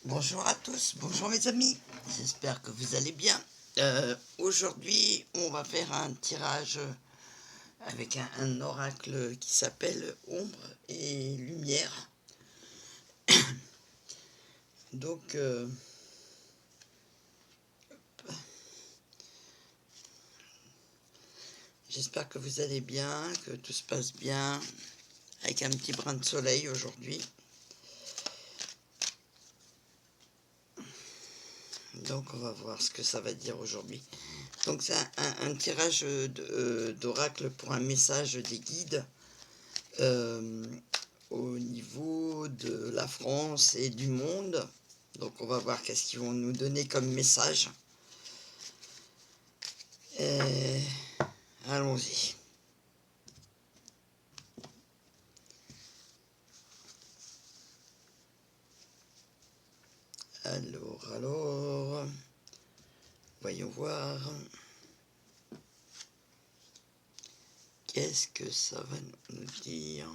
Bonjour à tous, bonjour mes amis, j'espère que vous allez bien. Aujourd'hui, on va faire un tirage avec un oracle qui s'appelle Ombre et Lumière. Donc, j'espère que vous allez bien, que tout se passe bien, avec un petit brin de soleil aujourd'hui. Donc, on va voir ce que ça va dire aujourd'hui. Donc, c'est un tirage d'oracle pour un message des guides. Au niveau de la France et du monde. Donc on va voir qu'est-ce qu'ils vont nous donner comme message. Allons-y. Alors, voyons voir. Qu'est-ce que ça va nous dire?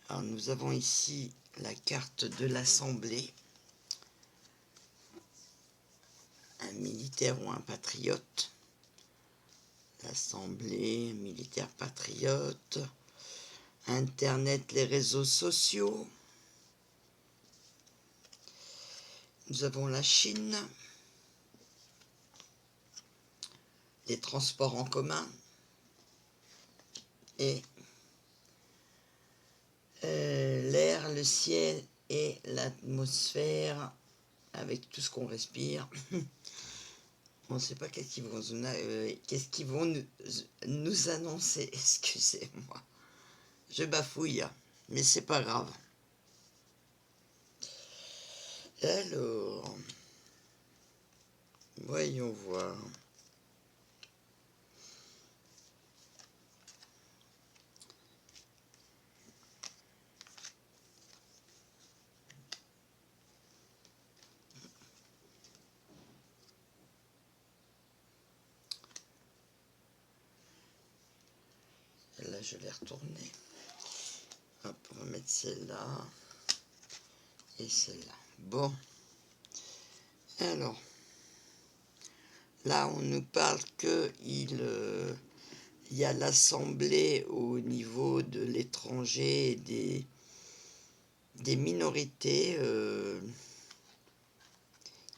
Alors nous avons ici la carte de l'Assemblée. Un militaire ou un patriote. L'Assemblée, militaire patriote. Internet, les réseaux sociaux. Nous avons la Chine. Les transports en commun. Et l'air, le ciel et l'atmosphère avec tout ce qu'on respire. On ne sait pas qu'est-ce qu'ils vont nous annoncer. Excusez-moi, je bafouille, mais c'est pas grave. Alors, voyons voir. Là, je vais retourner. Hop, on va mettre celle-là et celle-là. Bon. Alors, là, on nous parle que il y a l'Assemblée au niveau de l'étranger et des minorités.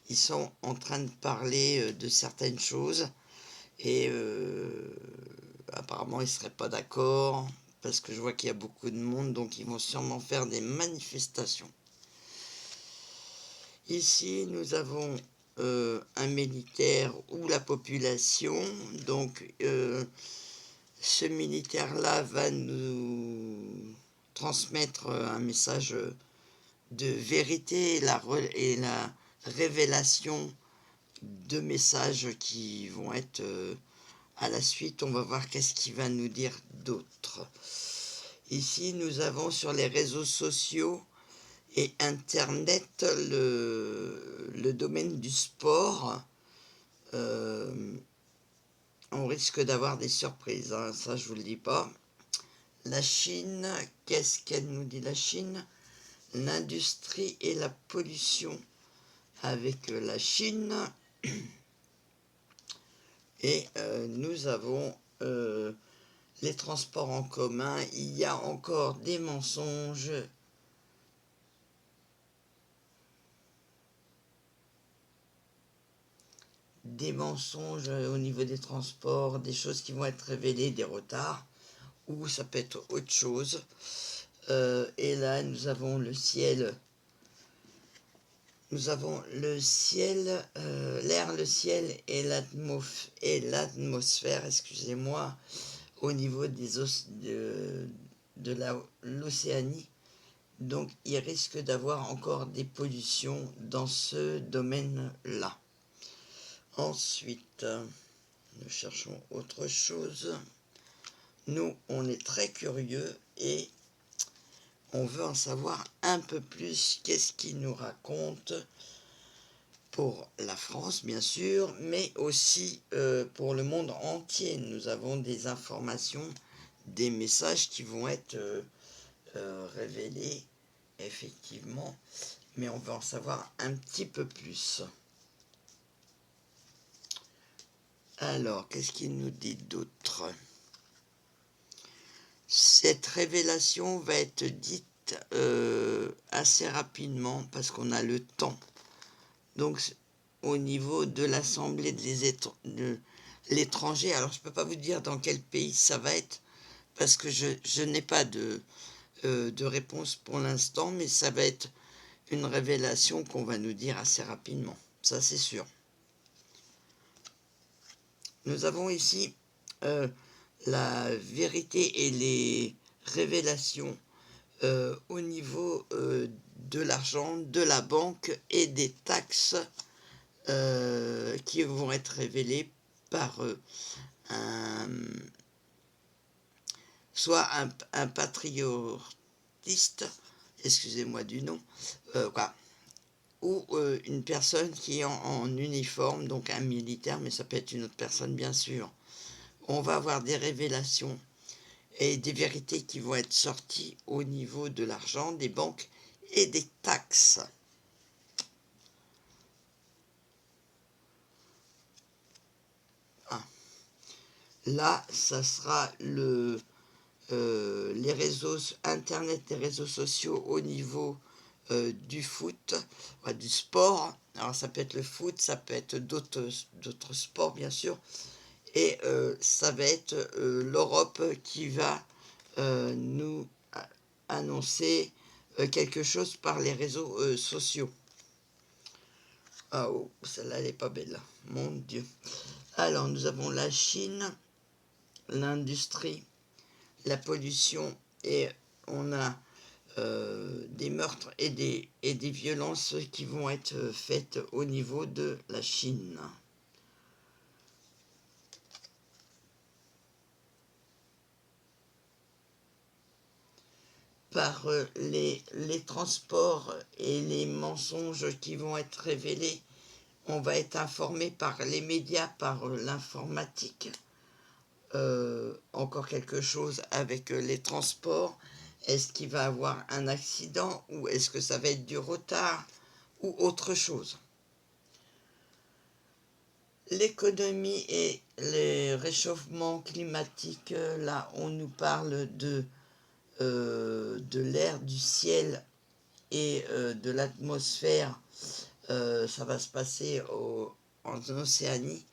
Ils sont en train de parler de certaines choses et apparemment ils ne seraient pas d'accord parce que je vois qu'il y a beaucoup de monde, donc ils vont sûrement faire des manifestations. Ici nous avons un militaire ou la population, donc ce militaire-là va nous transmettre un message de vérité et la révélation de messages qui vont être à la suite. On va voir qu'est-ce qu'il va nous dire d'autre. Ici, nous avons sur les réseaux sociaux et Internet le domaine du sport. On risque d'avoir des surprises, hein, ça je vous le dis pas. La Chine, qu'est-ce qu'elle nous dit la Chine? L'industrie et la pollution avec la Chine. Et nous avons les transports en commun. Il y a encore des mensonges. Des mensonges au niveau des transports, des choses qui vont être révélées, des retards, ou ça peut être autre chose. Et là, nous avons le ciel. Nous avons le ciel, l'air, le ciel et l'atmosphère, excusez-moi, au niveau de l'Océanie. Donc, il risque d'avoir encore des pollutions dans ce domaine-là. Ensuite, nous cherchons autre chose. nous, on est très curieux et on veut en savoir un peu plus. Qu'est-ce qu'il nous raconte pour la France, bien sûr, mais aussi pour le monde entier. Nous avons des informations, des messages qui vont être révélés, effectivement, mais on va en savoir un petit peu plus. Alors, qu'est-ce qu'il nous dit d'autre? Cette révélation va être dite assez rapidement parce qu'on a le temps. Donc, au niveau de l'Assemblée de l'étranger, alors je ne peux pas vous dire dans quel pays ça va être parce que je n'ai pas de réponse pour l'instant, mais ça va être une révélation qu'on va nous dire assez rapidement, ça c'est sûr. Nous avons ici la vérité et les révélations au niveau de l'argent, de la banque et des taxes qui vont être révélées par soit un patriotiste, excusez-moi du nom, ou une personne qui est en uniforme, donc un militaire, mais ça peut être une autre personne bien sûr. On va avoir des révélations et des vérités qui vont être sorties au niveau de l'argent, des banques et des taxes. Ah. Là, ça sera les réseaux internet, les réseaux sociaux au niveau du foot, du sport. Alors ça peut être le foot, ça peut être d'autres sports bien sûr, et ça va être l'Europe qui va nous annoncer quelque chose par les réseaux sociaux. Ah oh, celle-là elle est pas belle, mon Dieu. Alors nous avons la Chine, l'industrie, la pollution, et on a des meurtres et des violences qui vont être faites au niveau de la Chine. Par les transports et les mensonges qui vont être révélés, on va être informé par les médias, par l'informatique. Encore quelque chose avec les transports. Est-ce qu'il va y avoir un accident ou est-ce que ça va être du retard ou autre chose? L'économie et les réchauffements climatiques, là on nous parle de l'air, du ciel et de l'atmosphère. Ça va se passer en Océanie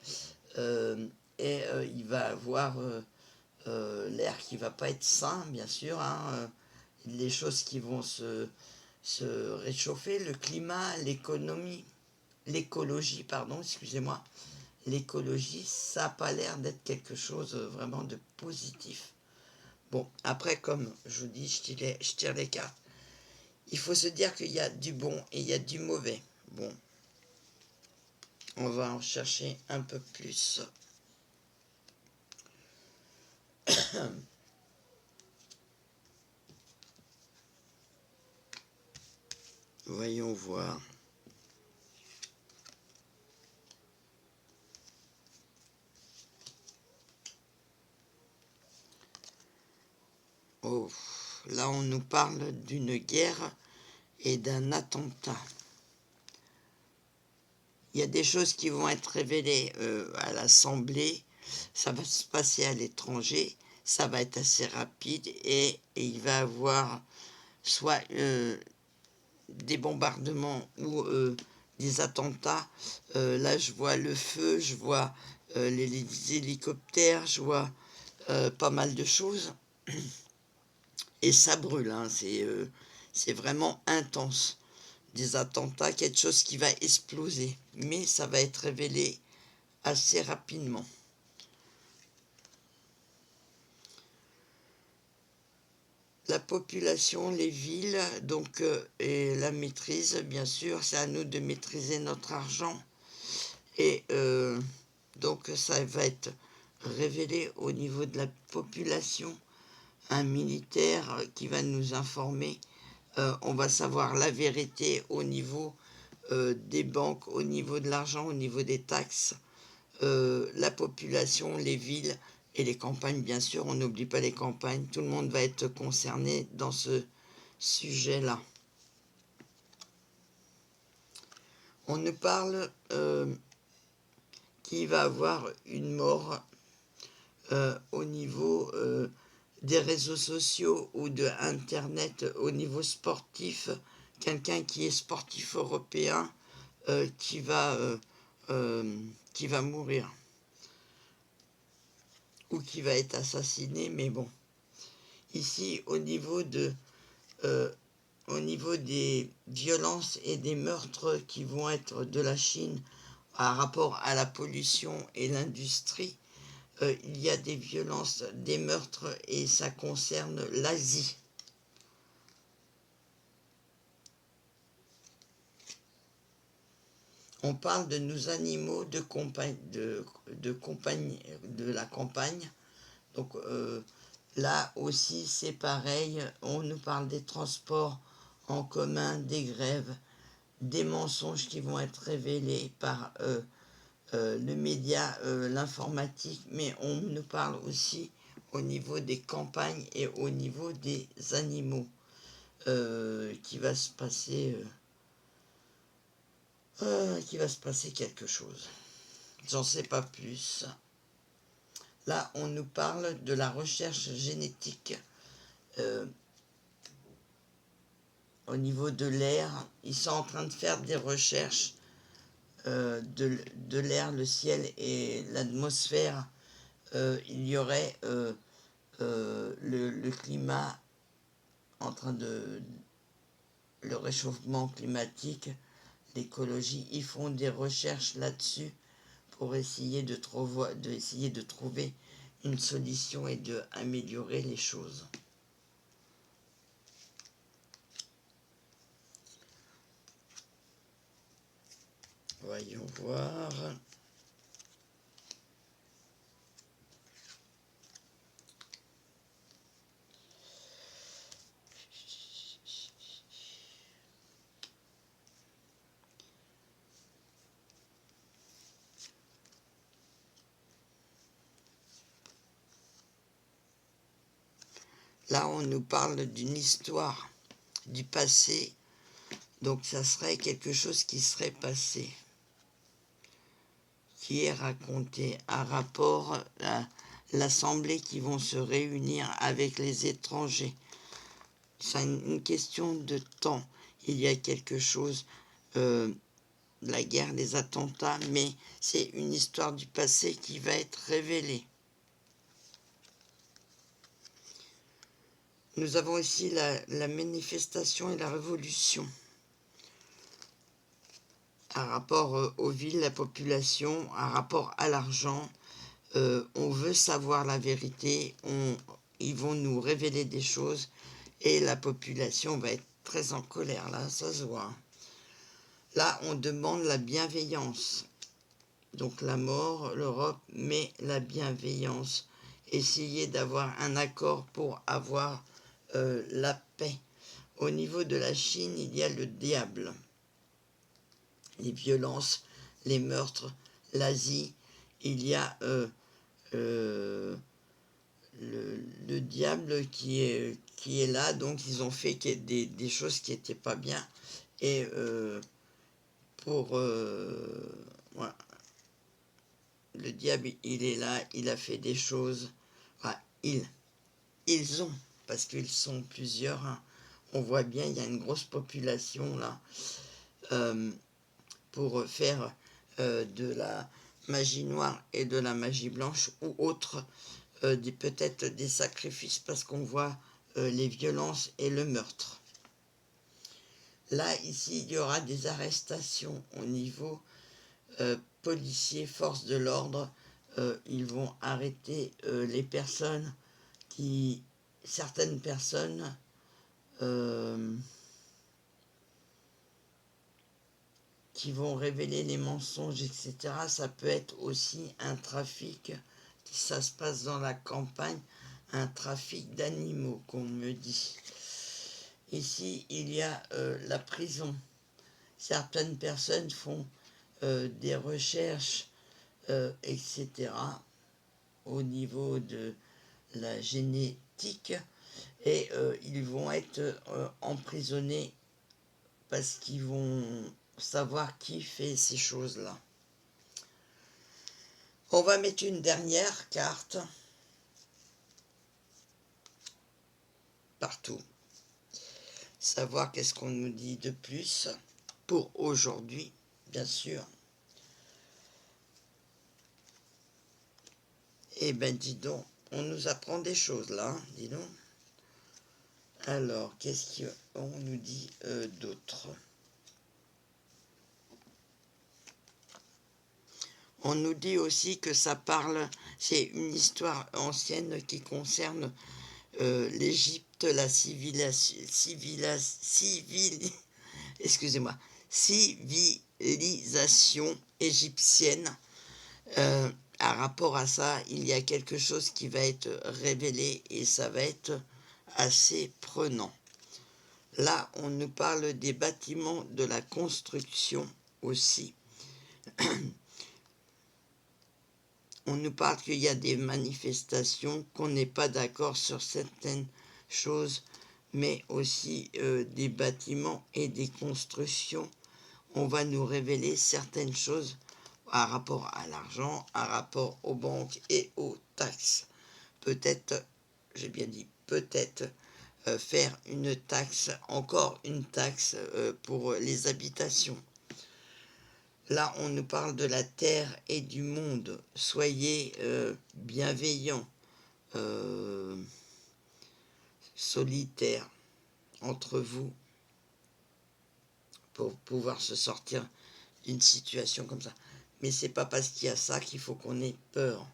et il va avoir l'air qui va pas être sain, bien sûr, hein, les choses qui vont se réchauffer, le climat, l'écologie, pardon, excusez-moi, l'écologie, ça n'a pas l'air d'être quelque chose vraiment de positif. Bon, après, comme je vous dis, je tire les cartes. Il faut se dire qu'il y a du bon et il y a du mauvais. Bon, on va en chercher un peu plus. Voyons voir. Oh, là on nous parle d'une guerre et d'un attentat. Il y a des choses qui vont être révélées à l'Assemblée, ça va se passer à l'étranger, ça va être assez rapide et il va y avoir soit des bombardements ou des attentats. Là je vois le feu, je vois les hélicoptères, je vois pas mal de choses. Et ça brûle, hein, c'est vraiment intense. Des attentats, quelque chose qui va exploser, mais ça va être révélé assez rapidement. La population, les villes, donc, et la maîtrise, bien sûr, c'est à nous de maîtriser notre argent. Et donc ça va être révéler au niveau de la population un militaire qui va nous informer. On va savoir la vérité au niveau des banques, au niveau de l'argent, au niveau des taxes, la population, les villes et les campagnes, bien sûr, on n'oublie pas les campagnes. Tout le monde va être concerné dans ce sujet-là. On nous parle qu'il va avoir une mort au niveau des réseaux sociaux ou de Internet, au niveau sportif, quelqu'un qui est sportif européen qui va mourir ou qui va être assassiné, mais bon. Ici, au niveau des violences et des meurtres qui vont être de la Chine par rapport à la pollution et l'industrie, il y a des violences, des meurtres et ça concerne l'Asie. On parle de nos animaux de campagne, de la campagne. Donc là aussi c'est pareil, on nous parle des transports en commun, des grèves, des mensonges qui vont être révélés par le média, l'informatique, mais on nous parle aussi au niveau des campagnes et au niveau des animaux qui va se passer quelque chose. J'en sais pas plus. Là, on nous parle de la recherche génétique au niveau de l'air. Ils sont en train de faire des recherches de l'air, le ciel et l'atmosphère. Il y aurait le climat en train de... le réchauffement climatique, l'écologie. Ils font des recherches là-dessus pour essayer de trouver une solution et d'améliorer les choses. Voyons voir. Là, on nous parle d'une histoire du passé, donc ça serait quelque chose qui serait passé, qui est raconté, un rapport à l'Assemblée qui vont se réunir avec les étrangers. C'est une question de temps. Il y a quelque chose, la guerre, les attentats, mais c'est une histoire du passé qui va être révélée. Nous avons ici la manifestation et la révolution. Un rapport aux villes, la population, un rapport à l'argent. On veut savoir la vérité, ils vont nous révéler des choses et la population va être très en colère, là, ça se voit. Là, on demande la bienveillance. Donc la mort, l'Europe, mais la bienveillance. Essayer d'avoir un accord pour avoir la paix. Au niveau de la Chine, il y a le diable. Les violences, les meurtres, l'Asie, il y a le diable qui est là, donc ils ont fait des choses qui n'étaient pas bien. Et voilà, le diable, il est là, il a fait des choses. Enfin, ils ont, parce qu'ils sont plusieurs, hein. On voit bien, il y a une grosse population là, pour faire de la magie noire et de la magie blanche ou autre, peut-être des sacrifices, parce qu'on voit les violences et le meurtre. Là, ici, il y aura des arrestations au niveau policiers, forces de l'ordre. Ils vont arrêter les personnes certaines personnes qui vont révéler les mensonges, etc. Ça peut être aussi un trafic ça se passe dans la campagne, un trafic d'animaux, qu'on me dit. Ici, il y a la prison. Certaines personnes font des recherches, etc., au niveau de la génétique, et ils vont être emprisonnés parce qu'ils vont savoir qui fait ces choses-là. On va mettre une dernière carte partout. Savoir qu'est-ce qu'on nous dit de plus pour aujourd'hui, bien sûr. Eh ben dis donc, on nous apprend des choses là, hein, dis donc. Alors, qu'est-ce qu'on nous dit d'autre? On nous dit aussi que ça parle, c'est une histoire ancienne qui concerne l'Égypte, la excusez-moi, civilisation égyptienne. À rapport à ça, il y a quelque chose qui va être révélé et ça va être assez prenant. Là, on nous parle des bâtiments, de la construction aussi. On nous parle qu'il y a des manifestations, qu'on n'est pas d'accord sur certaines choses, mais aussi des bâtiments et des constructions. On va nous révéler certaines choses à rapport à l'argent, à rapport aux banques et aux taxes. Peut-être, j'ai bien dit peut-être, faire une taxe, encore une taxe pour les habitations. Là, on nous parle de la terre et du monde. Soyez bienveillants, solitaires entre vous pour pouvoir se sortir d'une situation comme ça. Mais c'est pas parce qu'il y a ça qu'il faut qu'on ait peur.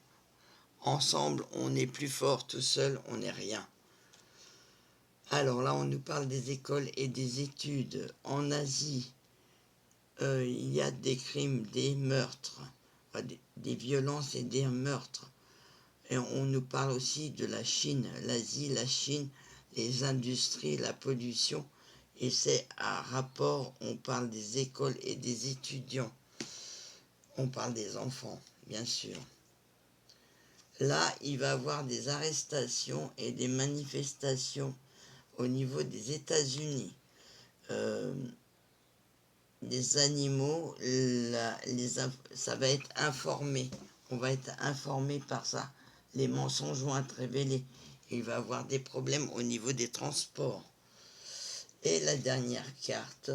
Ensemble, on est plus fort, tout seul, on n'est rien. Alors là, on nous parle des écoles et des études. En Asie, il y a des crimes, des meurtres, des violences et des meurtres. Et on nous parle aussi de la Chine, l'Asie, la Chine, les industries, la pollution. Et c'est à rapport, on parle des écoles et des étudiants. On parle des enfants, bien sûr. Là, il va y avoir des arrestations et des manifestations au niveau des États-Unis. Les animaux, ça va être informé. On va être informé par ça. Les mensonges vont être révélés. Il va y avoir des problèmes au niveau des transports. Et la dernière carte,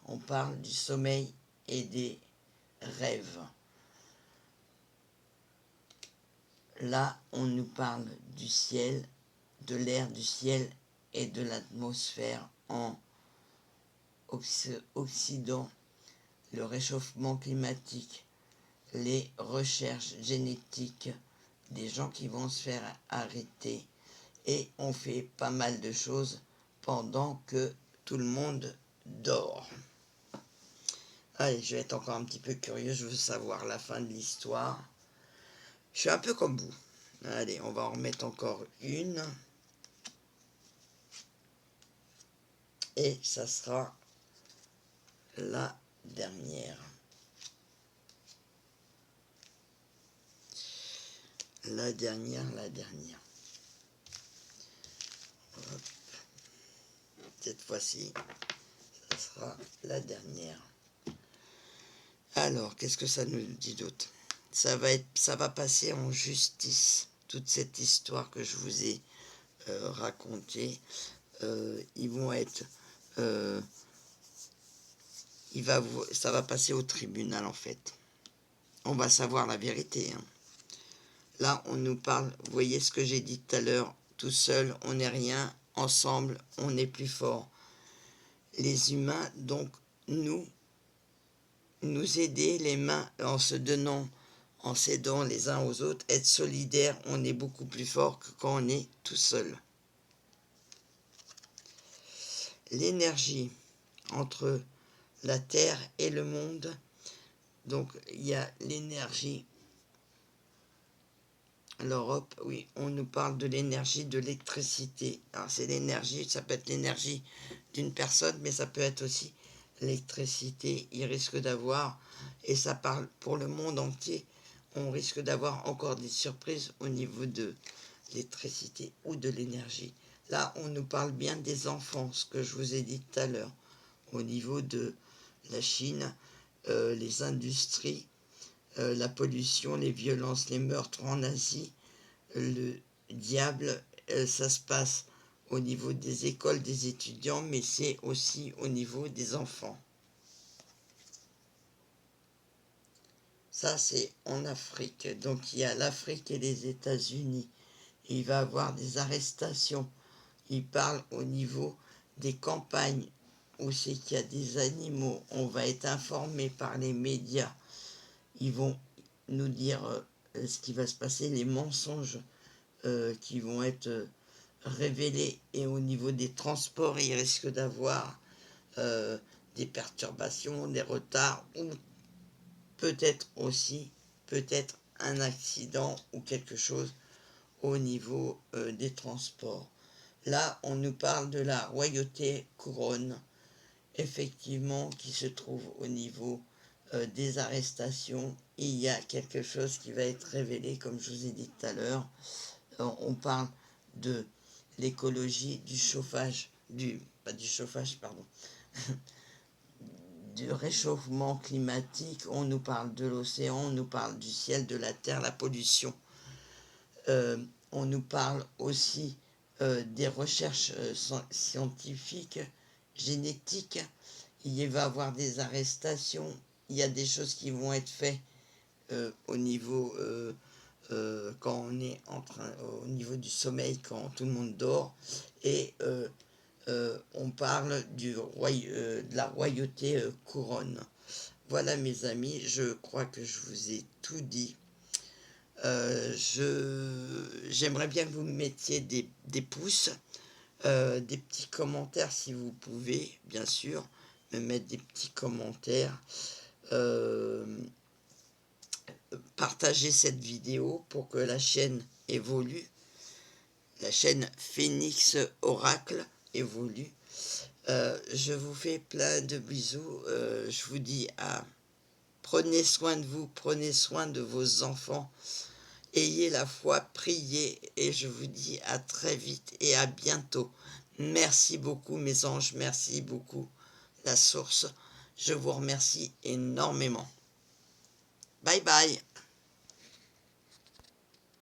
on parle du sommeil et des rêves. Là, on nous parle du ciel, de l'air, du ciel et de l'atmosphère en Occident, le réchauffement climatique, les recherches génétiques, des gens qui vont se faire arrêter, et on fait pas mal de choses pendant que tout le monde dort. Allez, je vais être encore un petit peu curieux, je veux savoir la fin de l'histoire. Je suis un peu comme vous. Allez, on va en remettre encore une. Et ça sera la dernière. La dernière. Hop. Cette fois-ci, ça sera la dernière. Alors, qu'est-ce que ça nous dit d'autre? Ça va passer en justice. Toute cette histoire que je vous ai racontée, ils vont être, ça va passer au tribunal en fait. On va savoir la vérité. Hein. Là, on nous parle, vous voyez ce que j'ai dit tout à l'heure, tout seul, on n'est rien, ensemble, on est plus fort. Les humains, donc, nous aider les mains en se donnant, en s'aidant les uns aux autres, être solidaires, on est beaucoup plus fort que quand on est tout seul. L'énergie entre la Terre et le monde, Donc il y a l'énergie. L'Europe, oui, on nous parle de l'énergie de l'électricité. Alors c'est l'énergie, ça peut être l'énergie d'une personne, mais ça peut être aussi l'électricité. Il risque d'avoir, et ça parle pour le monde entier, on risque d'avoir encore des surprises au niveau de l'électricité ou de l'énergie. Là, on nous parle bien des enfants, ce que je vous ai dit tout à l'heure, au niveau de la Chine, les industries, la pollution, les violences, les meurtres en Asie, le diable, ça se passe au niveau des écoles, des étudiants, mais c'est aussi au niveau des enfants. Ça, c'est en Afrique. Donc, il y a l'Afrique et les États-Unis. Il va y avoir des arrestations. Il parle au niveau des campagnes où c'est qu'il y a des animaux. On va être informé par les médias. Ils vont nous dire ce qui va se passer, les mensonges qui vont être révélés. Et au niveau des transports, il risque d'avoir des perturbations, des retards ou peut-être aussi peut-être un accident ou quelque chose au niveau des transports. Là, on nous parle de la royauté couronne, effectivement, qui se trouve au niveau des arrestations. Il y a quelque chose qui va être révélé, comme je vous ai dit tout à l'heure. On parle de l'écologie, du chauffage, pas du chauffage, pardon, du réchauffement climatique. On nous parle de l'océan, on nous parle du ciel, de la terre, la pollution. On nous parle aussi des recherches scientifiques, génétiques. Il va y avoir des arrestations. Il y a des choses qui vont être faites au niveau quand on est au niveau du sommeil, quand tout le monde dort. Et on parle de la royauté couronne. Voilà mes amis, je crois que je vous ai tout dit. J'aimerais bien que vous me mettiez des pouces, des petits commentaires si vous pouvez, bien sûr, me mettre des petits commentaires. Partagez cette vidéo pour que la chaîne évolue. La chaîne Phoenix Oracle évolue. Je vous fais plein de bisous. Je vous dis prenez soin de vous, prenez soin de vos enfants. Ayez la foi, priez et je vous dis à très vite et à bientôt. Merci beaucoup mes anges, merci beaucoup la source. Je vous remercie énormément. Bye bye.